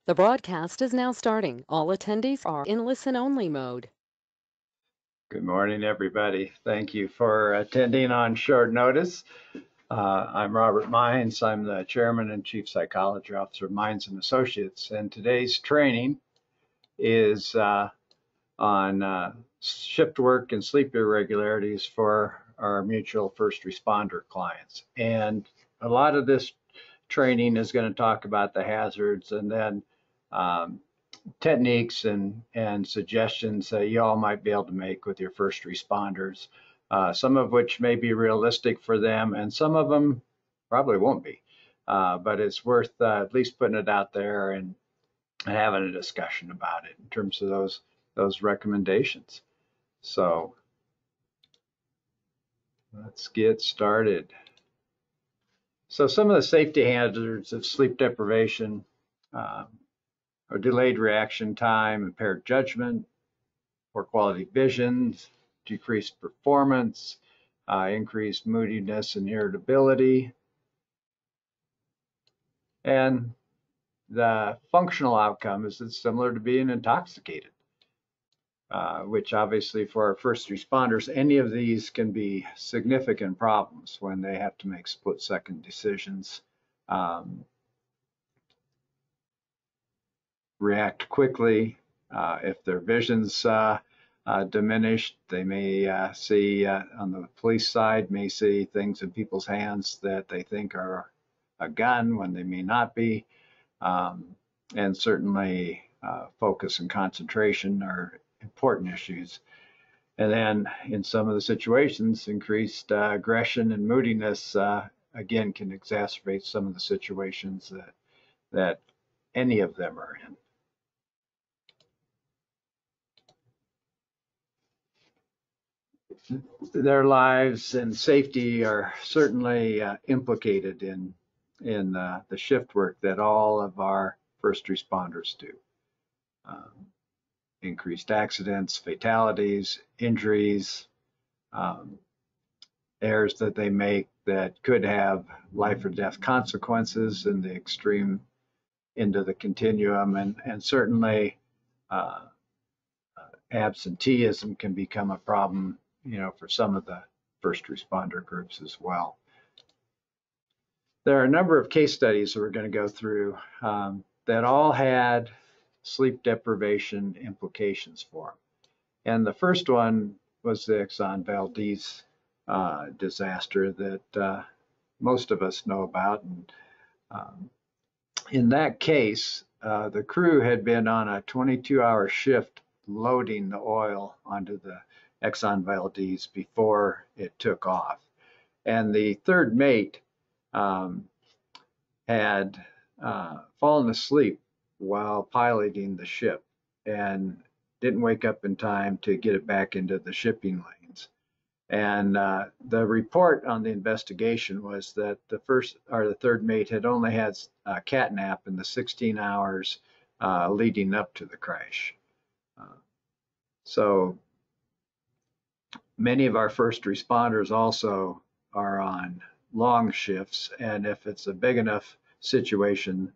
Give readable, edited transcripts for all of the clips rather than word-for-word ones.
The broadcast is now starting. All attendees are in listen-only mode. Good morning, everybody. Thank you for attending on short notice. I'm Robert Mines. I'm the Chairman and Chief Psychology Officer of Mines and Associates, and today's training is on shift work and sleep irregularities for our mutual first responder clients. And a lot of this training is going to talk about the hazards and then techniques and suggestions that you all might be able to make with your first responders, some of which may be realistic for them and some of them probably won't be. But it's worth at least putting it out there and having a discussion about it in terms of those recommendations. So let's get started. So some of the safety hazards of sleep deprivation are delayed reaction time, impaired judgment, poor quality vision, decreased performance, increased moodiness and irritability. And the functional outcome is it's similar to being intoxicated, which obviously for our first responders, any of these can be significant problems when they have to make split-second decisions, react quickly. If their vision's diminished, they may see on the police side, may see things in people's hands that they think are a gun when they may not be. And certainly focus and concentration are important issues. And then in some of the situations, increased aggression and moodiness again can exacerbate some of the situations that any of them are in. Their lives and safety are certainly implicated in the shift work that all of our first responders do. Increased accidents, fatalities, injuries, errors that they make that could have life or death consequences in the extreme end of the continuum, and certainly absenteeism can become a problem, for some of the first responder groups as well. There are a number of case studies that we're going to go through that all had sleep deprivation implications for them. And the first one was the Exxon Valdez disaster that most of us know about. And in that case, the crew had been on a 22-hour shift loading the oil onto the Exxon Valdez before it took off. And the third mate had fallen asleep while piloting the ship and didn't wake up in time to get it back into the shipping lanes. And the report on the investigation was that the third mate had only had a cat nap in the 16 hours leading up to the crash. So many of our first responders also are on long shifts, and if it's a big enough situation,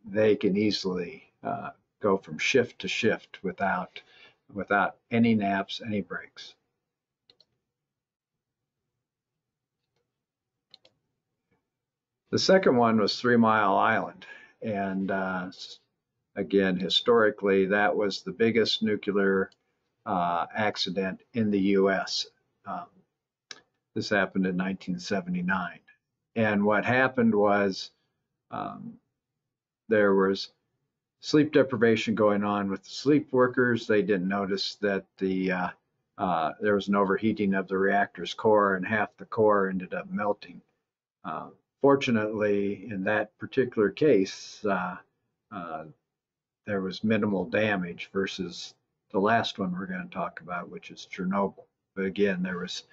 they can easily go from shift to shift without any naps, any breaks. The second one was 3 Mile Island, and again, historically, that was the biggest nuclear accident in the U.S. This happened in 1979. And what happened was there was sleep deprivation going on with the sleep workers. They didn't notice that there was an overheating of the reactor's core, and half the core ended up melting. Fortunately, in that particular case, there was minimal damage versus the last one we're going to talk about, which is Chernobyl. But again, there was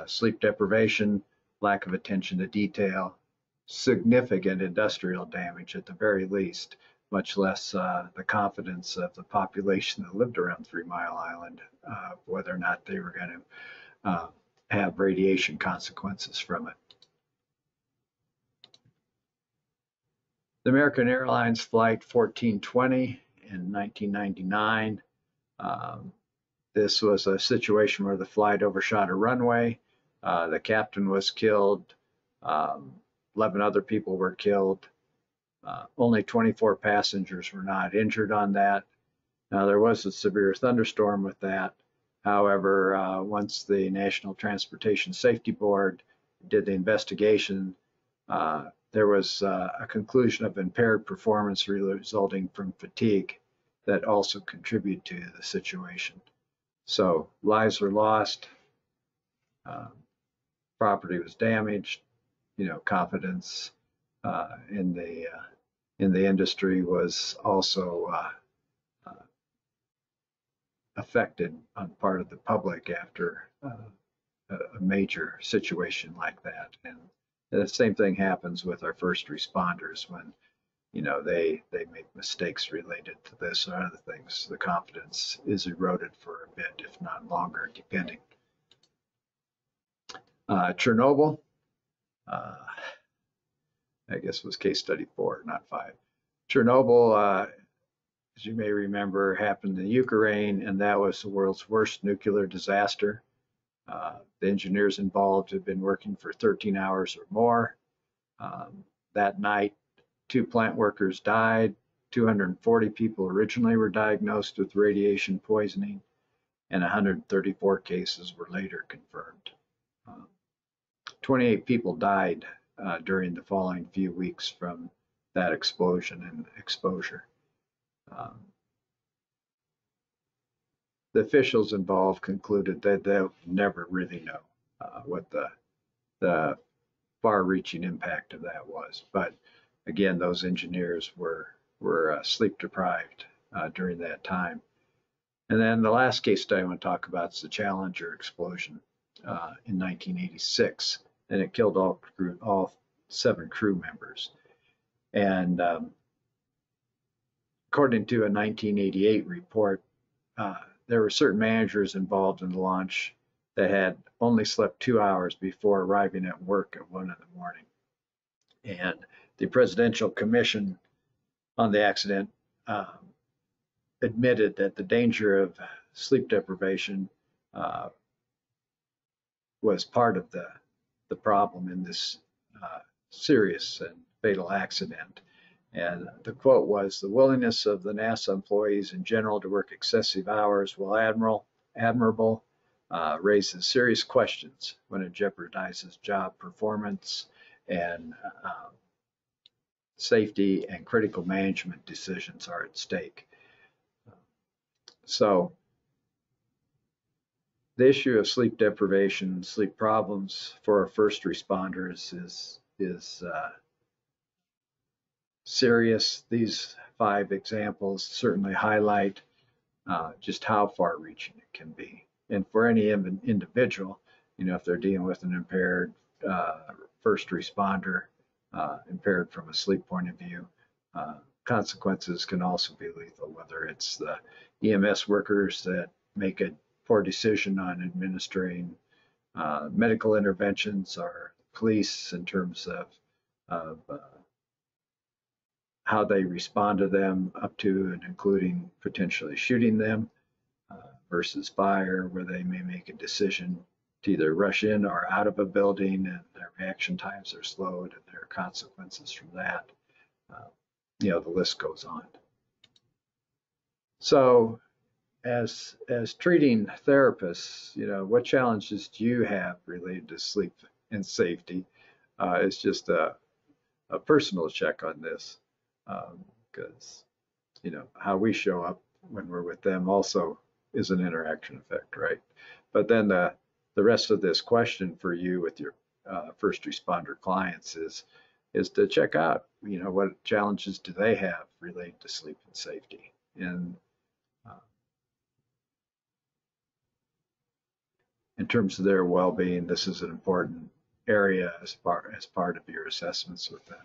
sleep deprivation, lack of attention to detail, significant industrial damage at the very least, much less the confidence of the population that lived around 3 Mile Island, whether or not they were going to have radiation consequences from it. The American Airlines Flight 1420 in 1999. Um, this was a situation where the flight overshot a runway. The captain was killed. 11 other people were killed. Only 24 passengers were not injured on that. Now, there was a severe thunderstorm with that. However, once the National Transportation Safety Board did the investigation, there was a conclusion of impaired performance resulting from fatigue that also contributed to the situation. So lives were lost, uh, property was damaged, confidence in the industry was also affected on part of the public after a major situation like that. And the same thing happens with our first responders when they make mistakes related to this or other things. The confidence is eroded for a bit, if not longer, depending. Chernobyl, uh, I guess was case study 4, not 5. Chernobyl, as you may remember, happened in Ukraine, and that was the world's worst nuclear disaster. The engineers involved had been working for 13 hours or more. That night, 2 plant workers died. 240 people originally were diagnosed with radiation poisoning, and 134 cases were later confirmed. 28 people died during the following few weeks from that explosion and exposure. Um, the officials involved concluded that they'll never really know what the far-reaching impact of that was. But again, those engineers were sleep deprived during that time. And then the last case study I want to talk about is the Challenger explosion in 1986, and it killed all 7 crew members. And according to a 1988 report, there were certain managers involved in the launch that had only slept 2 hours before arriving at work at 1 in the morning. And the Presidential Commission on the accident admitted that the danger of sleep deprivation was part of the problem in this serious and fatal accident. And the quote was, "The willingness of the NASA employees in general to work excessive hours, while admirable, raises serious questions when it jeopardizes job performance and safety and critical management decisions are at stake." So the issue of sleep deprivation, sleep problems for our first responders is serious. These 5 examples certainly highlight just how far-reaching it can be. And for any individual, if they're dealing with an impaired first responder, impaired from a sleep point of view, consequences can also be lethal, whether it's the EMS workers that make a poor decision on administering medical interventions, or police in terms of how they respond to them, up to and including potentially shooting them, versus fire, where they may make a decision to either rush in or out of a building, and their reaction times are slowed, and there are consequences from that. The list goes on. So, as treating therapists, what challenges do you have related to sleep and safety? It's just a personal check on this, because how we show up when we're with them also is an interaction effect, right? But then the rest of this question for you with your first responder clients is to check out, what challenges do they have related to sleep and safety. And in terms of their well-being, this is an important area as part of your assessments with them.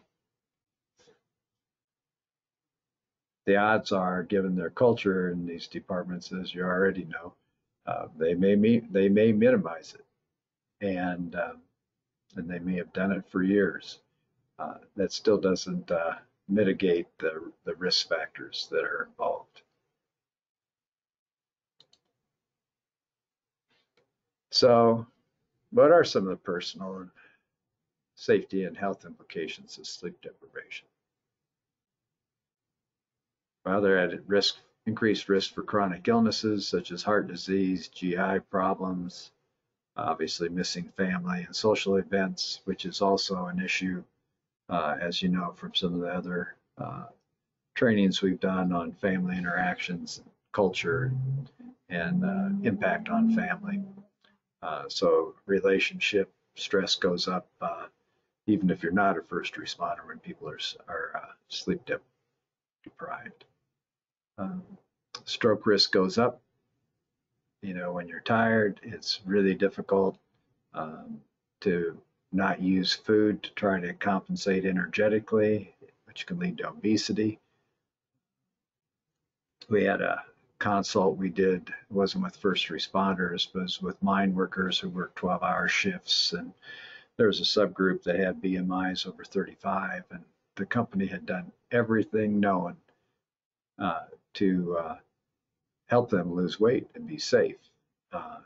The odds are, given their culture in these departments, as you already know, they may minimize it, and they may have done it for years. That still doesn't mitigate the risk factors that are involved. So, what are some of the personal safety and health implications of sleep deprivation? Well, they're at increased risk for chronic illnesses such as heart disease, GI problems, obviously missing family and social events, which is also an issue, as you know from some of the other trainings we've done on family interactions, culture, and impact on family. So relationship stress goes up, even if you're not a first responder when people are sleep deprived. Um, Stroke risk goes up. You know, when you're tired, it's really difficult to not use food to try to compensate energetically, which can lead to obesity. We had a consult we did, it wasn't with first responders, but it was with mine workers who worked 12-hour shifts. And there was a subgroup that had BMIs over 35, and the company had done everything known to help them lose weight and be safe. Uh,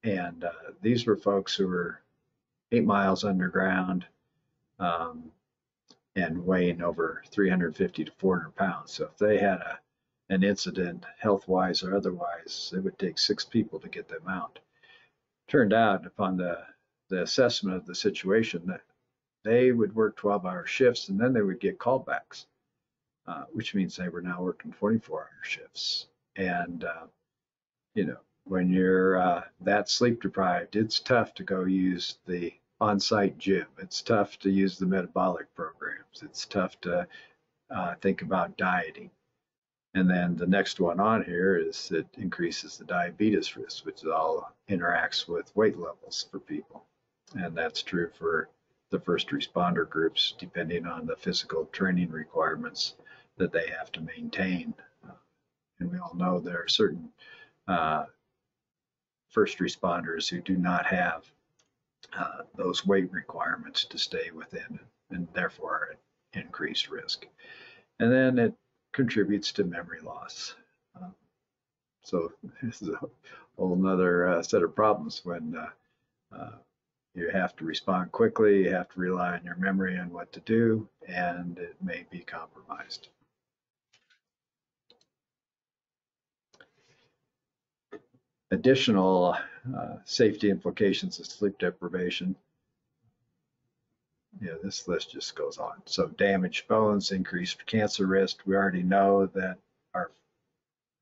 and these were folks who were 8 miles underground um, and weighing over 350 to 400 pounds. So if they had an incident, health wise or otherwise, it would take 6 people to get them out. Turned out, upon the assessment of the situation, that they would work 12-hour shifts and then they would get callbacks, which means they were now working 24-hour shifts. And you know, when you're that sleep deprived, it's tough to go use the on-site gym. It's tough to use the metabolic programs. It's tough to think about dieting. And then the next one on here is it increases the diabetes risk, which all interacts with weight levels for people. And that's true for the first responder groups, depending on the physical training requirements that they have to maintain. And we all know there are certain uh, first responders who do not have those weight requirements to stay within, and therefore are at increased risk. And then it contributes to memory loss. So this is a whole nother set of problems when you have to respond quickly, you have to rely on your memory and what to do, and it may be compromised. Additional safety implications of sleep deprivation. Yeah, this list just goes on. So damaged bones, increased cancer risk. We already know that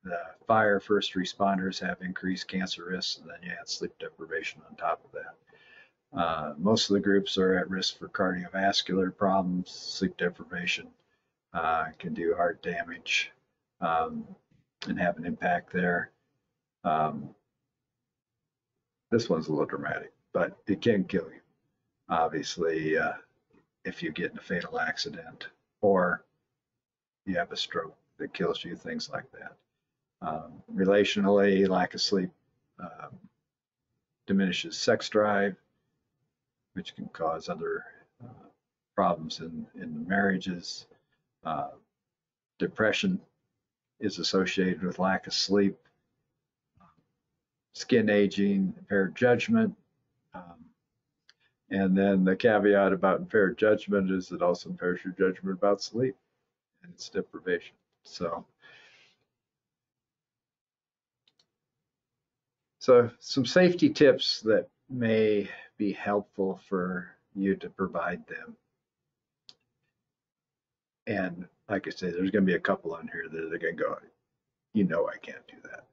the fire first responders have increased cancer risks, and then you add sleep deprivation on top of that. Most of the groups are at risk for cardiovascular problems. Sleep deprivation can do heart damage um, and have an impact there. Um, this one's a little dramatic, but it can kill you. Obviously, if you get in a fatal accident or you have a stroke that kills you, things like that. Relationally, lack of sleep diminishes sex drive, which can cause other problems in the marriages. Uh, Depression is associated with lack of sleep. Skin aging, impaired judgment. And then the caveat about impaired judgment is it also impairs your judgment about sleep and its deprivation. So some safety tips that may be helpful for you to provide them. And like I say, there's going to be a couple on here that are going to go, you know, I can't do that.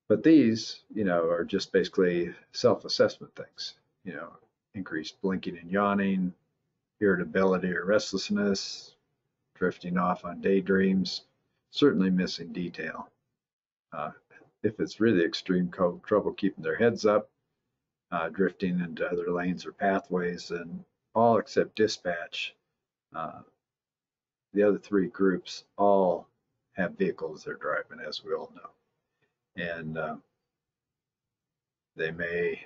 But these, you know, are just basically self-assessment things, you know, increased blinking and yawning, irritability or restlessness, drifting off on daydreams, certainly missing detail. If it's really extreme trouble keeping their heads up, drifting into other lanes or pathways, and all except dispatch, the other three groups all have vehicles they're driving, as we all know. And they may,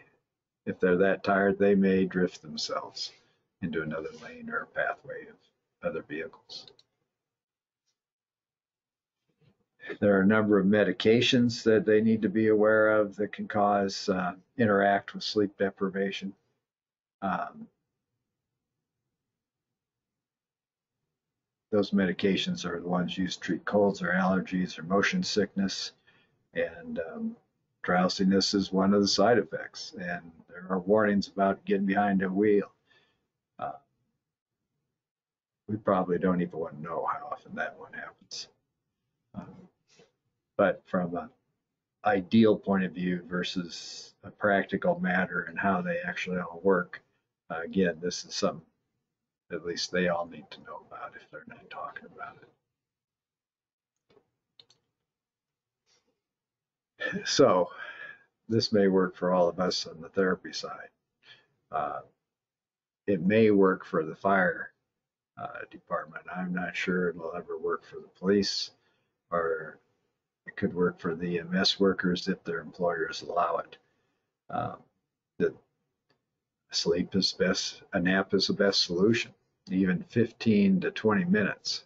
if they're that tired, they may drift themselves into another lane or pathway other vehicles. There are a number of medications that they need to be aware of that can cause interact with sleep deprivation. Those medications are the ones used to treat colds or allergies or motion sickness, and drowsiness is one of the side effects. And there are warnings about getting behind a wheel. We probably don't even want to know how often that one happens. But from an ideal point of view versus a practical matter and how they actually all work, again, this is something at least they all need to know about if they're not talking about it. So this may work for all of us on the therapy side. It may work for the fire department. I'm not sure it'll ever work for the police, or it could work for the EMS workers if their employers allow it. That sleep is best, a nap is the best solution. Even 15 to 20 minutes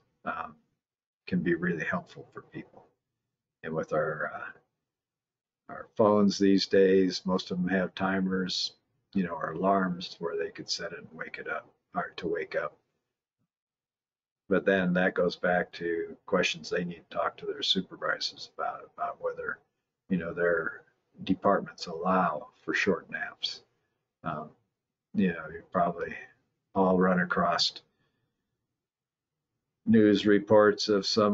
can be really helpful for people. And with our phones these days, most of them have timers, or alarms where they could set it and wake it up, or to wake up. But then that goes back to questions they need to talk to their supervisors about whether, their departments allow for short naps. You probably all run across news reports of some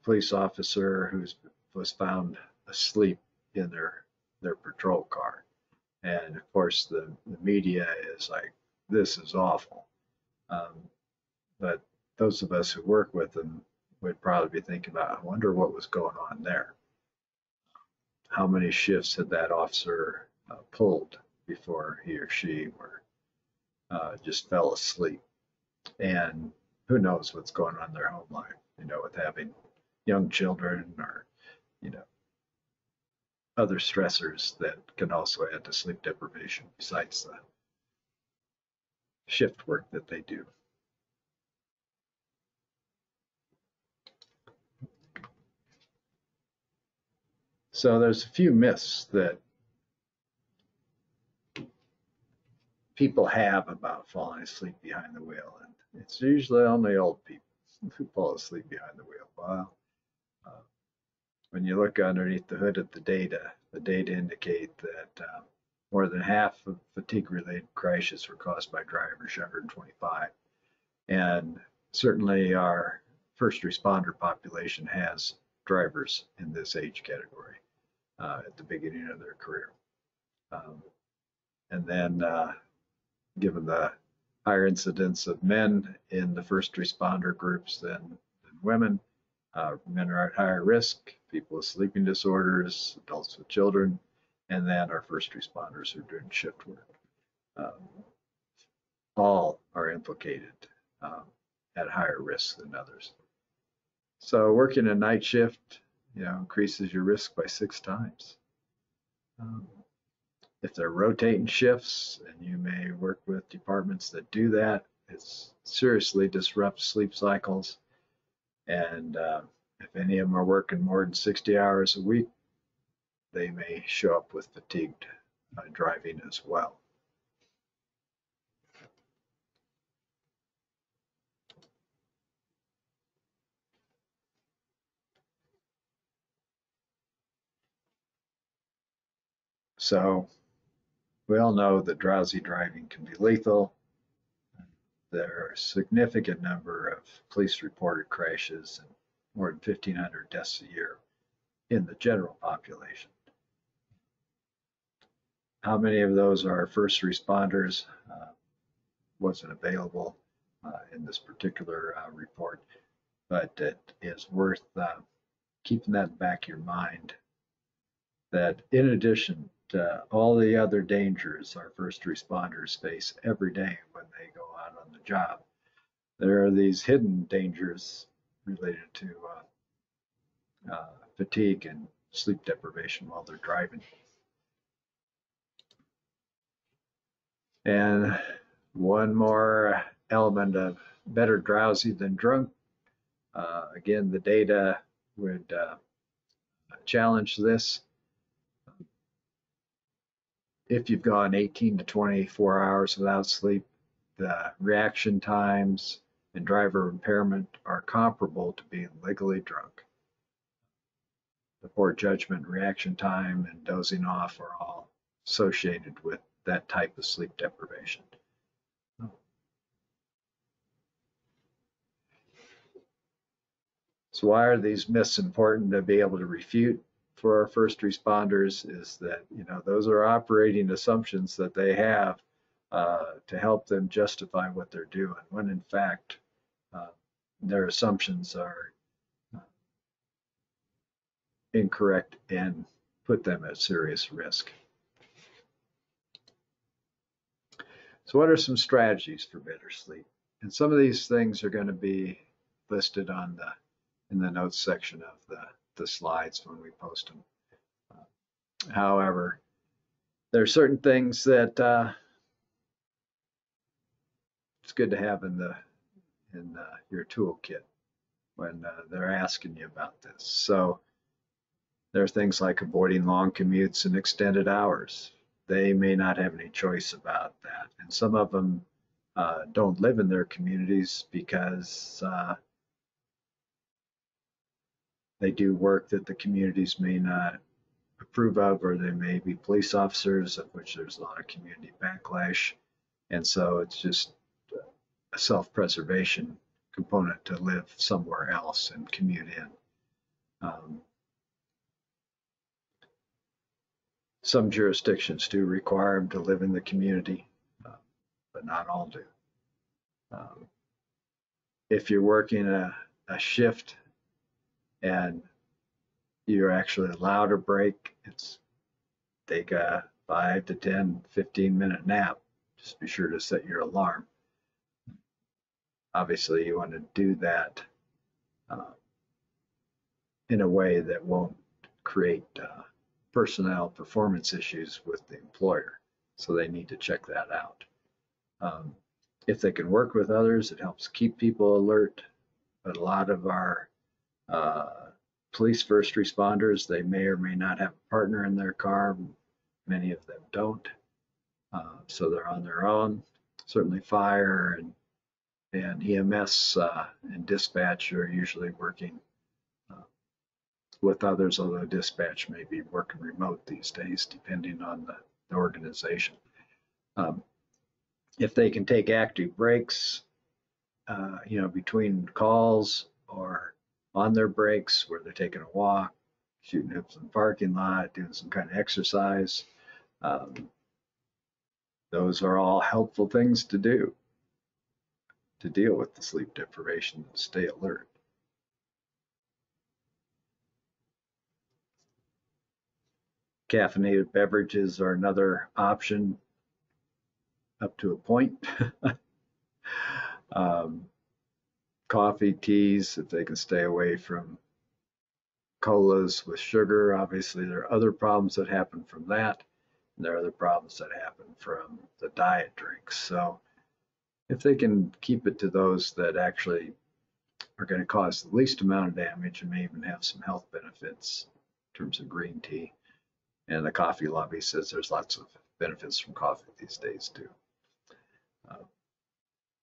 police officer who was found asleep in their patrol car. And of course, the media is like, this is awful. But those of us who work with them would probably be thinking about, I wonder what was going on there. How many shifts had that officer pulled before he or she just fell asleep? And who knows what's going on in their home life, with having young children or, other stressors that can also add to sleep deprivation besides the shift work that they do. So there's a few myths that people have about falling asleep behind the wheel, and it's usually only old people who fall asleep behind the wheel. Well, when you look underneath the hood of the data indicate that more than half of fatigue-related crashes were caused by drivers younger than 25. And certainly our first responder population has drivers in this age category at the beginning of their career. And then given the higher incidence of men in the first responder groups than women, men are at higher risk, people with sleeping disorders, adults with children, and then our first responders who are doing shift work. All are implicated at higher risk than others. So working a night shift, increases your risk by 6 times. If they're rotating shifts, and you may work with departments that do that, it seriously disrupts sleep cycles. And if any of them are working more than 60 hours a week, they may show up with fatigued driving as well. So we all know that drowsy driving can be lethal. There are a significant number of police reported crashes and more than 1,500 deaths a year in the general population. How many of those are first responders wasn't available in this particular report, but it is worth keeping that in the back of your mind, that in addition to all the other dangers our first responders face every day when they go out on the job, there are these hidden dangers related to fatigue and sleep deprivation while they're driving. And one more element of better drowsy than drunk. Again, the data would challenge this. If you've gone 18 to 24 hours without sleep, the reaction times and driver impairment are comparable to being legally drunk. The poor judgment, reaction time, and dozing off are all associated with that type of sleep deprivation. So why are these myths important to be able to refute for our first responders? Is that, those are operating assumptions that they have to help them justify what they're doing, when in fact their assumptions are incorrect and put them at serious risk. So what are some strategies for better sleep? And some of these things are going to be listed in the notes section of the slides when we post them. However, there are certain things that it's good to have in your toolkit when they're asking you about this. So there are things like avoiding long commutes and extended hours. They may not have any choice about that, and some of them don't live in their communities because they do work that the communities may not approve of, or they may be police officers, of which there's a lot of community backlash. And so it's just a self-preservation component to live somewhere else and commute in. Some jurisdictions do require them to live in the community, but not all do. If you're working a shift and you're actually allowed a break, it's take a 5 to 10, 15-minute nap. Just be sure to set your alarm. Obviously, you want to do that in a way that won't create personnel performance issues with the employer. So they need to check that out. If they can work with others, it helps keep people alert. But a lot of our police first responders, they may or may not have a partner in their car. Many of them don't. So they're on their own. Certainly fire and EMS and dispatch are usually working with others, although dispatch may be working remote these days, depending on the organization. If they can take active breaks, between calls or on their breaks where they're taking a walk, shooting hoops in the parking lot, doing some kind of exercise, those are all helpful things to do to deal with the sleep deprivation and stay alert. Caffeinated beverages are another option up to a point. Coffee, teas, if they can stay away from colas with sugar. Obviously, there are other problems that happen from that, and there are other problems that happen from the diet drinks. So if they can keep it to those that actually are going to cause the least amount of damage and may even have some health benefits in terms of green tea. And the coffee lobby says there's lots of benefits from coffee these days too.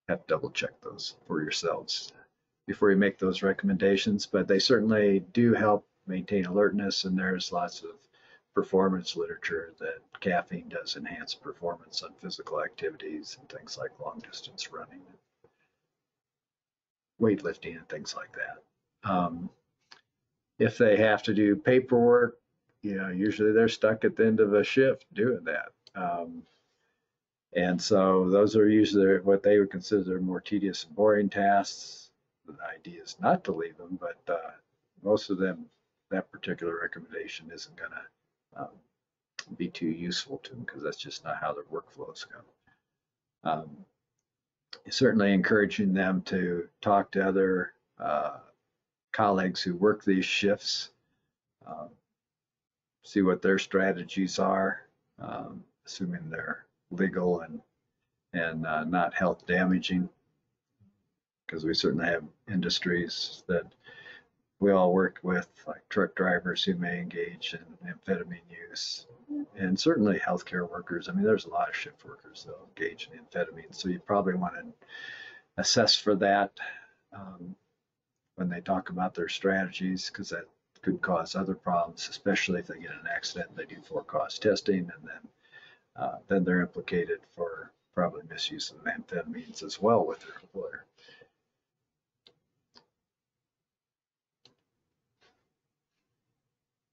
Have to double check those for yourselves before you make those recommendations, but they certainly do help maintain alertness, and there's lots of performance literature that caffeine does enhance performance on physical activities and things like long distance running, weightlifting, and things like that. If they have to do paperwork, usually they're stuck at the end of a shift doing that. And so those are usually what they would consider more tedious and boring tasks. The idea is not to leave them, but most of them, that particular recommendation isn't going to be too useful to them because that's just not how their workflows go. Certainly encouraging them to talk to other colleagues who work these shifts, see what their strategies are, assuming they're legal and not health damaging. because we certainly have industries that we all work with, like truck drivers who may engage in amphetamine use, and certainly healthcare workers. I mean, there's a lot of shift workers that engage in amphetamine, so you probably want to assess for that when they talk about their strategies, because that could cause other problems, especially if they get in an accident. They do for-cause testing, and then they're implicated for probably misuse of amphetamines as well with their employer.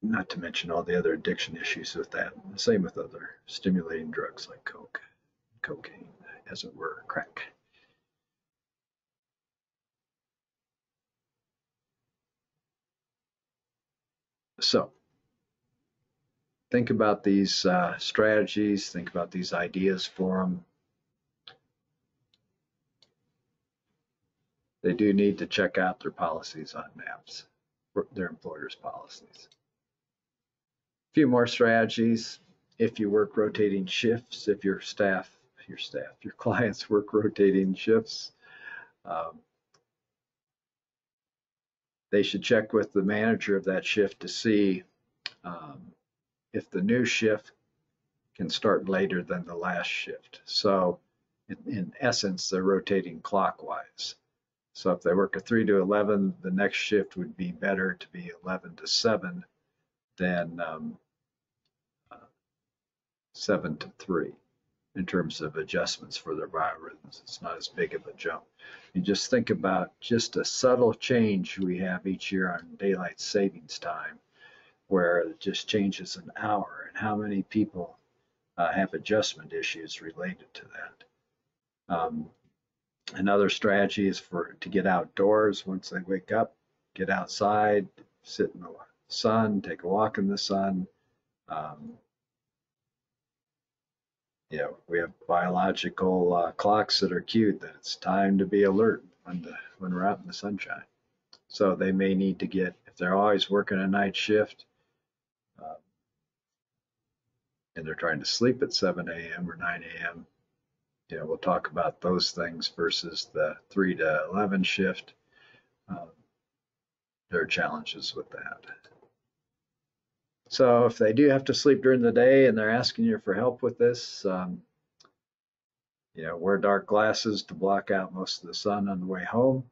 Not to mention all the other addiction issues with that. Same with other stimulating drugs like cocaine, as it were, crack. So think about these strategies, think about these ideas for them. They do need to check out their policies on MAPS, their employer's policies. A few more strategies. If you work rotating shifts, if your clients work rotating shifts, they should check with the manager of that shift to see if the new shift can start later than the last shift. So in essence, they're rotating clockwise. So if they work a 3 to 11, the next shift would be better to be 11 to 7 than 7 to 3 in terms of adjustments for their biorhythms. It's not as big of a jump. You just think about just a subtle change we have each year on daylight savings time, where it just changes an hour, and how many people have adjustment issues related to that. Another strategy is to get outdoors once they wake up, get outside, sit in the sun, take a walk in the sun. We have biological clocks that are cued that it's time to be alert when we're out in the sunshine. So they may need to get, if they're always working a night shift, and they're trying to sleep at 7 a.m. or 9 a.m., we'll talk about those things versus the 3 to 11 shift. There are challenges with that. So if they do have to sleep during the day and they're asking you for help with this, wear dark glasses to block out most of the sun on the way home.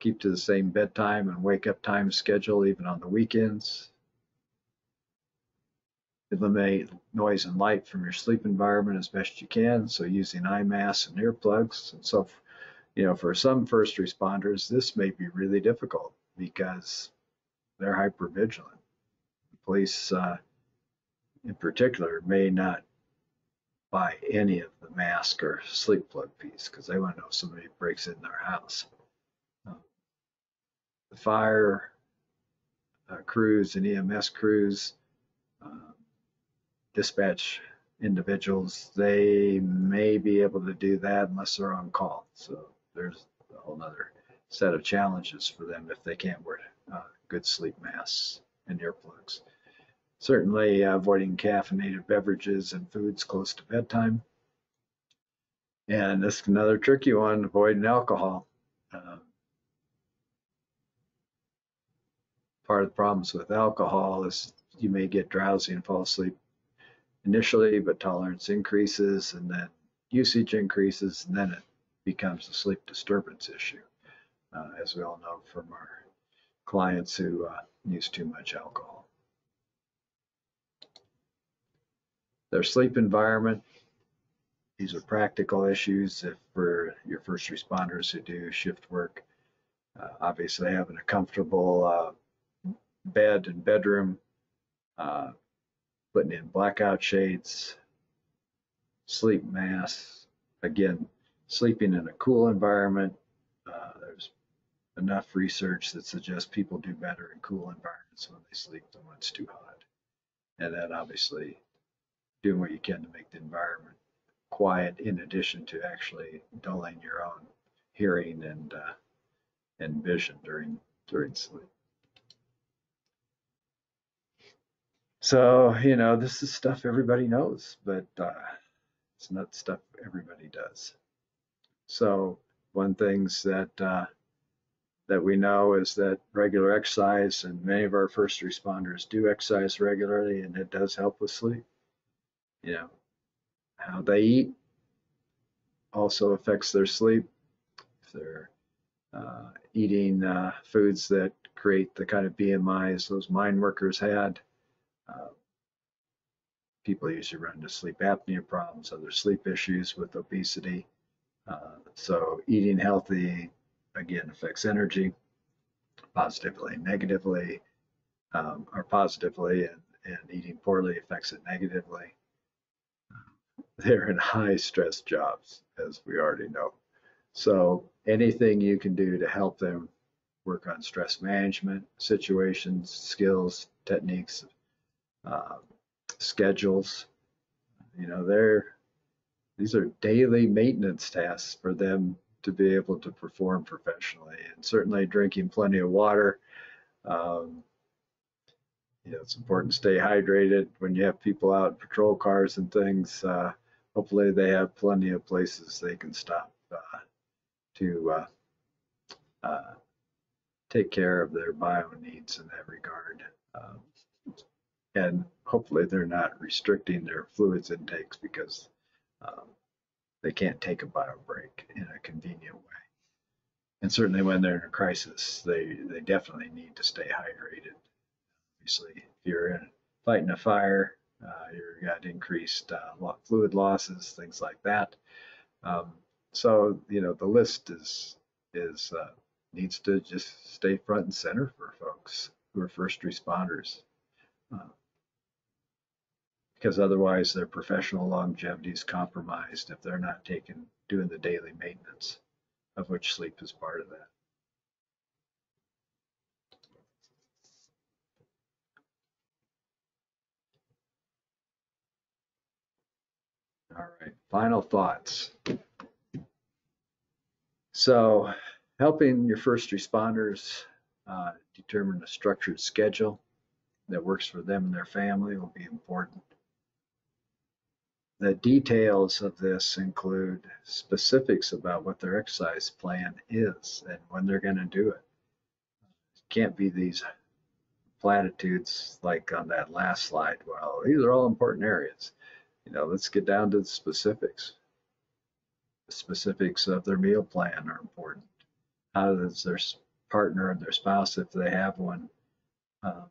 Keep to the same bedtime and wake up time schedule even on the weekends. Eliminate noise and light from your sleep environment as best you can, so using eye masks and earplugs. And so, for some first responders, this may be really difficult because they're hypervigilant. Police, in particular, may not buy any of the mask or sleep plug piece because they want to know if somebody breaks in their house. The fire crews and EMS crews, dispatch individuals, they may be able to do that unless they're on call. So there's a whole other set of challenges for them if they can't wear good sleep masks and earplugs. Certainly avoiding caffeinated beverages and foods close to bedtime. And this is another tricky one, avoiding alcohol. Part of the problems with alcohol is you may get drowsy and fall asleep initially, but tolerance increases and then usage increases, and then it becomes a sleep disturbance issue, as we all know from our clients who use too much alcohol. Their sleep environment, these are practical issues for your first responders who do shift work. Obviously having a comfortable bed and bedroom, putting in blackout shades, sleep masks. Again, sleeping in a cool environment. There's enough research that suggests people do better in cool environments when they sleep than when it's too hot. And then obviously doing what you can to make the environment quiet, in addition to actually dulling your own hearing and vision during sleep. So, this is stuff everybody knows, but it's not stuff everybody does. So one things that we know is that regular exercise, and many of our first responders do exercise regularly, and it does help with sleep. You know, how they eat also affects their sleep. If they're eating foods that create the kind of BMIs those mine workers had, uh, people usually run into sleep apnea problems, other sleep issues with obesity. So eating healthy, again, affects energy positively and negatively, or positively, and eating poorly affects it negatively. They're in high stress jobs, as we already know. So anything you can do to help them work on stress management, situations, skills, techniques, uh, schedules, these are daily maintenance tasks for them to be able to perform professionally. And certainly drinking plenty of water. Um, it's important to stay hydrated when you have people out in patrol cars and things. Hopefully they have plenty of places they can stop to uh, take care of their bio needs in that regard. And hopefully they're not restricting their fluids intakes because um, they can't take a bio break in a convenient way. And certainly when they're in a crisis, they definitely need to stay hydrated. Obviously, if you're fighting a fire, you've got increased fluid losses, things like that. Um, so the list is needs to just stay front and center for folks who are first responders, uh, because otherwise their professional longevity is compromised if they're not doing the daily maintenance, of which sleep is part of that. All right, final thoughts. So, helping your first responders determine a structured schedule that works for them and their family will be important. The details of this include specifics about what their exercise plan is and when they're going to do it. It can't be these platitudes like on that last slide. Well, these are all important areas. Let's get down to the specifics. The specifics of their meal plan are important. How does their partner and their spouse, if they have one, uh,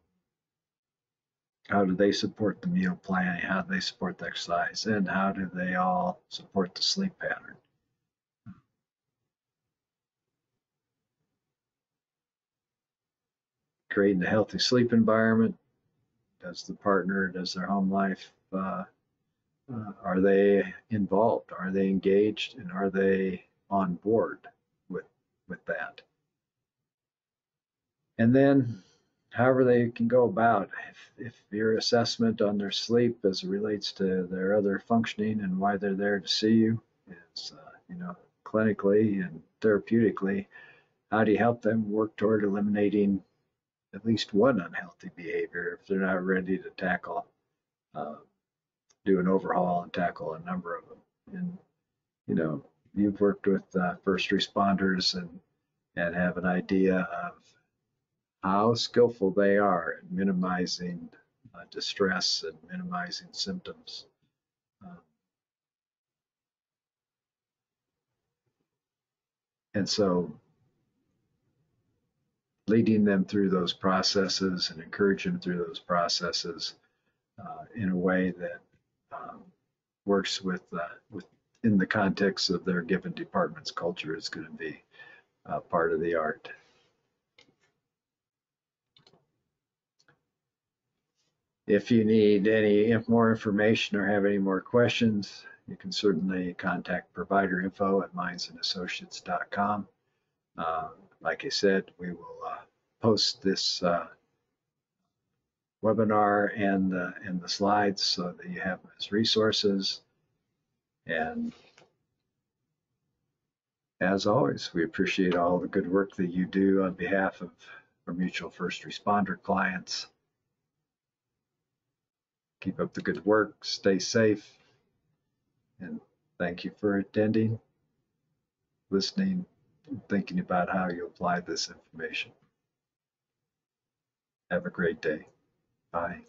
how do they support the meal plan? How do they support the exercise? And how do they all support the sleep pattern? Creating a healthy sleep environment. Does their home life, are they involved? Are they engaged? And are they on board with, with that? And then however they can go about, if your assessment on their sleep as it relates to their other functioning and why they're there to see you is, clinically and therapeutically, how do you help them work toward eliminating at least one unhealthy behavior if they're not ready to uh, do an overhaul and tackle a number of them? And, you've worked with first responders and have an idea of how skillful they are at minimizing distress and minimizing symptoms. Uh, and so leading them through those processes and encouraging them through those processes in a way that um, works in the context of their given department's culture is going to be part of the art. If you need any more information or have any more questions, you can certainly contact provider info at mindsandassociates.com. Like I said, we will post this webinar and the slides so that you have them as resources. And as always, we appreciate all the good work that you do on behalf of our mutual first responder clients. Keep up the good work, stay safe, and thank you for attending, listening, thinking about how you apply this information. Have a great day. Bye.